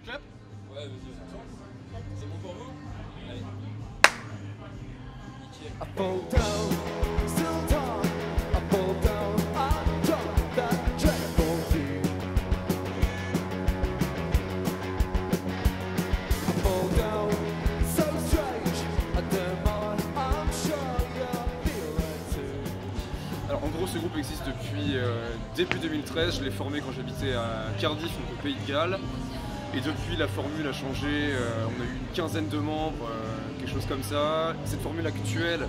clap? Ouais, vas-y, c'est bon pour vous? Allez. Nickel. I fall down, still talk. I fall down, I drop that track for you. I fall down, so strange. I don't mind, I'm sure you feel it too. Alors en gros ce groupe existe depuis début 2013, je l'ai formé quand j'habitais à Cardiff, donc au Pays de Galles. Et depuis la formule a changé, on a eu une quinzaine de membres, quelque chose comme ça. Cette formule actuelle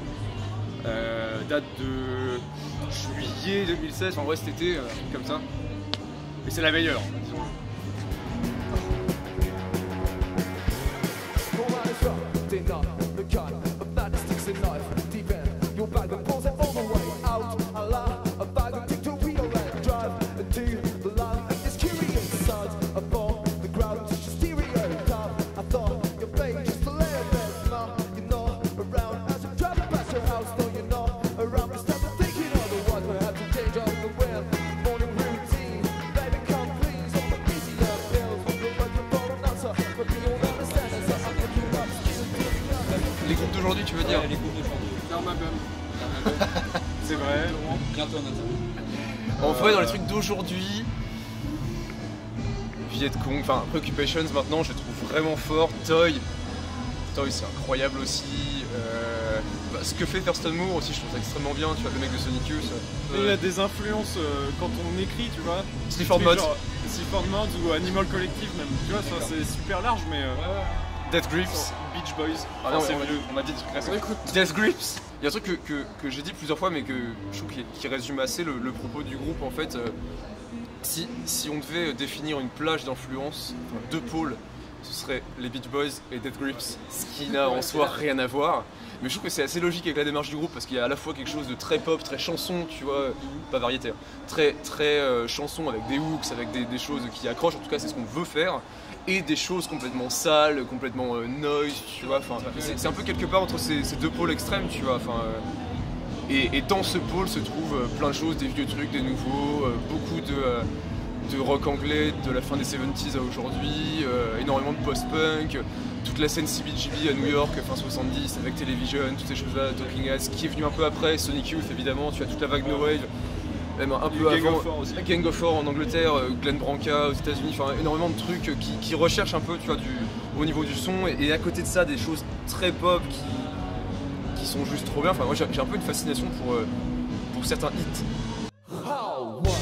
date de juillet 2016, en vrai cet été, comme ça. Et c'est la meilleure, disons. No man is rough, deny the kind of that sticks in life. Deep end, your bag of balls all the way out. I lie, a bag of dictatorial and drive into the line. It's curious side above the ground, just a stereotype. I thought your face just a little bit. Now you're not around as you drive past your house. No, you're not around. We start thinking otherwise. We have to change out the wind. Morning routine, baby, come please. All the easier bills, look like you're born answer, but we all understand it. So I'm looking up, Les groupes d'aujourd'hui, tu veux dire? Ouais, les groupes d'aujourd'hui. Thermabum. C'est vrai. Bientôt en interview. En vrai, dans les trucs d'aujourd'hui, Vietcong, enfin Preoccupations maintenant, je les trouve vraiment fort. Toy, c'est incroyable aussi. Ce que fait Thurston Moore aussi, je trouve ça extrêmement bien. Tu vois, le mec de Sonic Youth. Et il y a des influences quand on écrit, tu vois. Sleaford Tu Mods, genre Sleaford Mods ou Animal Collective même, tu vois, ça, c'est super large mais Death Grips. Beach Boys, Ah non, c'est on a vieux. dit- on a dit Death Grips. Il y a un truc que j'ai dit plusieurs fois mais que je trouve qui résume assez le propos du groupe en fait. Si on devait définir une plage d'influence, enfin, deux pôles, ce serait les Beach Boys et Death Grips, ce qui n'a en soi rien à voir. Mais je trouve que c'est assez logique avec la démarche du groupe parce qu'il y a à la fois quelque chose de très pop, très chanson, tu vois, pas variété, hein, très chanson avec des hooks, avec des choses qui accrochent, en tout cas c'est ce qu'on veut faire, et des choses complètement sales, complètement noise, tu vois, enfin c'est un peu quelque part entre ces deux pôles extrêmes, tu vois, enfin. Et dans ce pôle se trouvent plein de choses, des vieux trucs, des nouveaux, beaucoup de rock anglais de la fin des 70s à aujourd'hui, énormément de post-punk, toute la scène CBGB à New York, fin 70, avec Television, toutes ces choses-là, Talking Heads, qui est venu un peu après, Sonic Youth évidemment, tu as toute la vague No Wave, même un peu Gang avant, of Four aussi. Gang of Four en Angleterre, Glenn Branca aux États-Unis, enfin énormément de trucs qui recherchent un peu, tu vois, au niveau du son, et à côté de ça, des choses très pop qui sont juste trop bien. Enfin, moi j'ai un peu une fascination pour certains hits. How what?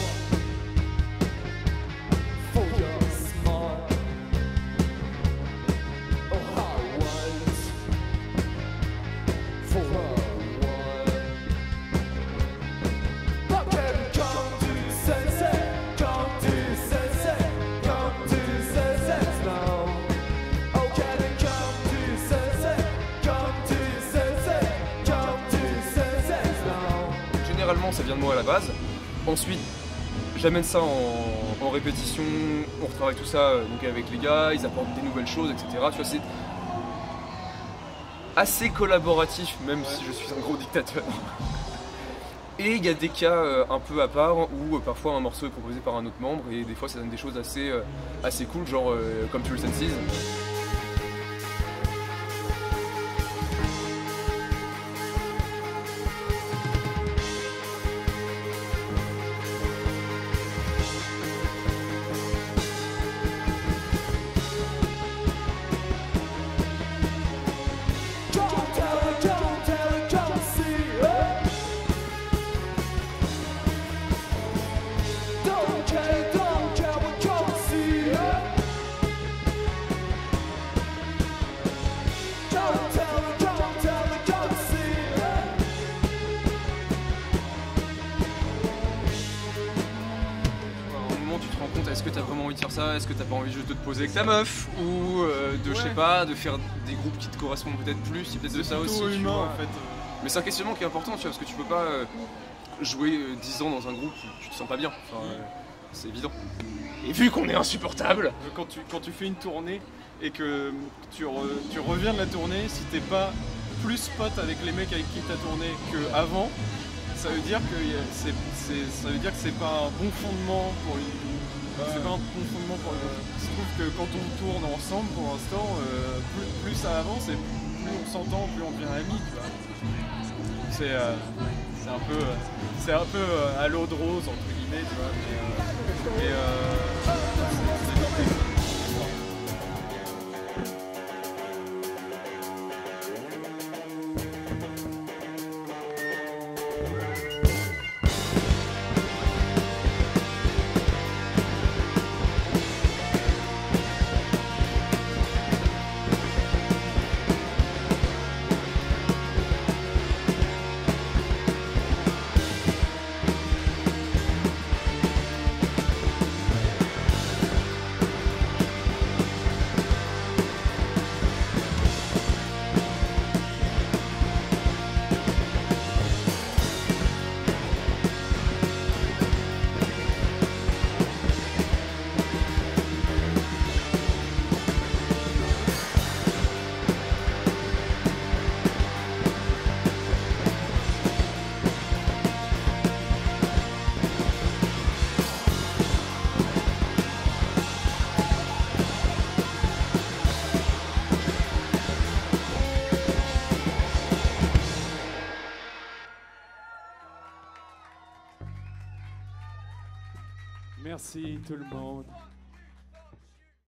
For your smile. Oh, how what? For a while. How can you come to senses? Come to senses. Come to senses now. Oh, can you come to senses? Come to senses. Come to senses now. Généralement ça vient de moi à la base. Ensuite j'amène ça en répétition, on retravaille tout ça donc avec les gars, ils apportent des nouvelles choses, etc. Tu vois, c'est assez collaboratif même si je suis un gros dictateur. Et il y a des cas un peu à part où parfois un morceau est proposé par un autre membre et des fois ça donne des choses assez cool, genre comme True Senses. Don't tell her, come see her. Don't care, come see her. Don't tell her, come see her. À un moment tu te rends compte, est-ce que t'as vraiment envie de faire ça? Est-ce que t'as pas envie juste de te poser avec ta meuf? Ou de, je sais pas, de faire des groupes qui te correspondent peut-être plus? C'est peut-être de ça aussi, tu humain vois. en fait. Mais c'est un questionnement qui est important, tu vois, parce que tu peux pas jouer 10 ans dans un groupe où tu te sens pas bien. Enfin, c'est évident. Et vu qu'on est insupportable, Quand tu fais une tournée et que tu reviens de la tournée, si t'es pas plus pote avec les mecs avec qui t'as tourné qu'avant, ça veut dire que c'est pas un bon fondement C'est pas un bon fondement pour le groupe. Je trouve que quand on tourne ensemble pour l'instant, plus ça avance et plus on s'entend, plus on devient amis, tu vois. C'est un peu à l'eau de rose entre guillemets, tu vois, mais c'est l'idée. Merci tout le monde.